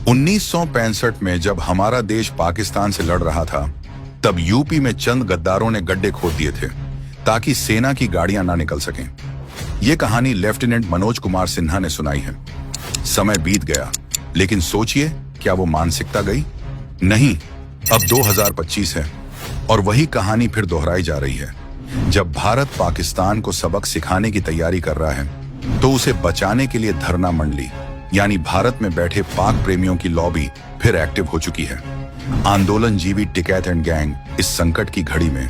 1965 में जब हमारा देश पाकिस्तान से लड़ रहा था, तब यूपी में चंद गद्दारों ने गड्ढे खोद दिए थे ताकि सेना की गाड़ियां ना निकल सकें। ये कहानी लेफ्टिनेंट मनोज कुमार सिन्हा ने सुनाई है। समय बीत गया, लेकिन सोचिए, क्या वो मानसिकता गई? नहीं। अब 2025 है और वही कहानी फिर दोहराई जा रही है। जब भारत पाकिस्तान को सबक सिखाने की तैयारी कर रहा है, तो उसे बचाने के लिए धरना मंडली यानी भारत में बैठे पाक प्रेमियों की लॉबी फिर एक्टिव हो चुकी है। आंदोलनजीवी टिकैत एंड गैंग इस संकट की घड़ी में,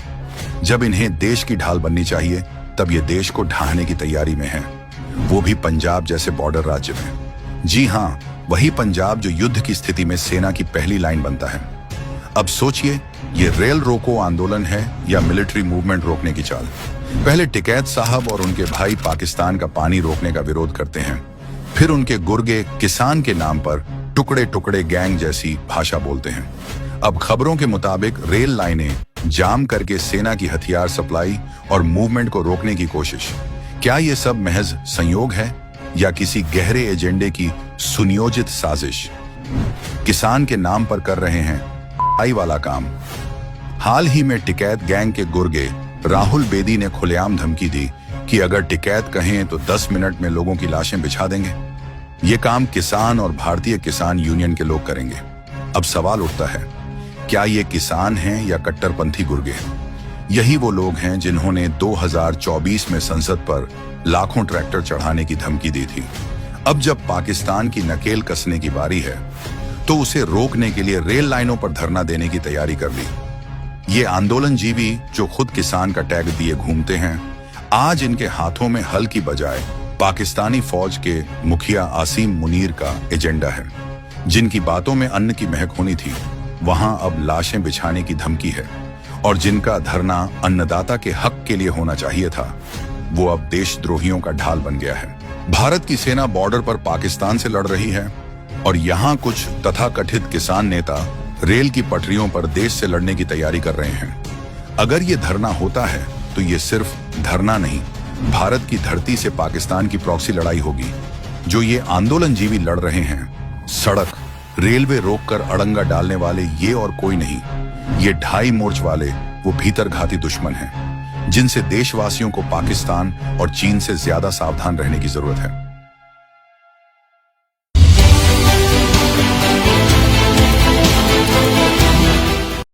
जब इन्हें देश की ढाल बननी चाहिए, तब ये देश को ढाहने की तैयारी में है, वो भी पंजाब जैसे बॉर्डर राज्य में। जी हाँ, वही पंजाब जो युद्ध की स्थिति में सेना की पहली लाइन बनता है। अब सोचिए, ये रेल रोको आंदोलन है या मिलिट्री मूवमेंट रोकने की चाल। पहले टिकैत साहब और उनके भाई पाकिस्तान का पानी रोकने का विरोध करते हैं, फिर उनके गुर्गे किसान के नाम पर टुकड़े टुकड़े गैंग जैसी भाषा बोलते हैं। अब खबरों के मुताबिक रेल लाइनें जाम करके सेना की हथियार सप्लाई और मूवमेंट को रोकने की कोशिश। क्या ये सब महज संयोग है या किसी गहरे एजेंडे की सुनियोजित साजिश? किसान के नाम पर कर रहे हैं आई वाला काम। हाल ही में टिकैत गैंग के गुर्गे राहुल बेदी ने खुलेआम धमकी दी कि अगर टिकैत कहें तो 10 मिनट में लोगों की लाशें बिछा देंगे। ये काम किसान और भारतीय किसान यूनियन के लोग करेंगे। अब सवाल उठता है, क्या ये किसान हैं या कट्टरपंथी गुर्गे? यही वो लोग हैं जिन्होंने 2024 में संसद पर लाखों ट्रैक्टर चढ़ाने की धमकी दी थी। अब जब पाकिस्तान की नकेल कसने की बारी है, तो उसे रोकने के लिए रेल लाइनों पर धरना देने की तैयारी कर ली। ये आंदोलनजीवी जो खुद किसान का टैग दिए घूमते हैं, आज इनके हाथों में हल की बजाय पाकिस्तानी फौज के मुखिया आसिम मुनीर का एजेंडा है। जिनकी बातों में अन्न की महक होनी थी, वहां अब लाशें बिछाने की धमकी है, और जिनका धरना अन्नदाता के हक के लिए होना चाहिए था, वो अब देशद्रोहियों का ढाल बन गया है। भारत की सेना बॉर्डर पर पाकिस्तान से लड़ रही है और यहाँ कुछ तथाकथित किसान नेता रेल की पटरियों पर देश से लड़ने की तैयारी कर रहे हैं। अगर ये धरना होता है, तो ये सिर्फ धरना नहीं, भारत की धरती से पाकिस्तान की प्रॉक्सी लड़ाई होगी। जो ये आंदोलनजीवी लड़ रहे हैं, सड़क रेलवे रोककर अड़ंगा डालने वाले ये और कोई नहीं, ये 2.5 मोर्च वाले वो भीतरघाती दुश्मन हैं, जिनसे देशवासियों को पाकिस्तान और चीन से ज्यादा सावधान रहने की जरूरत है।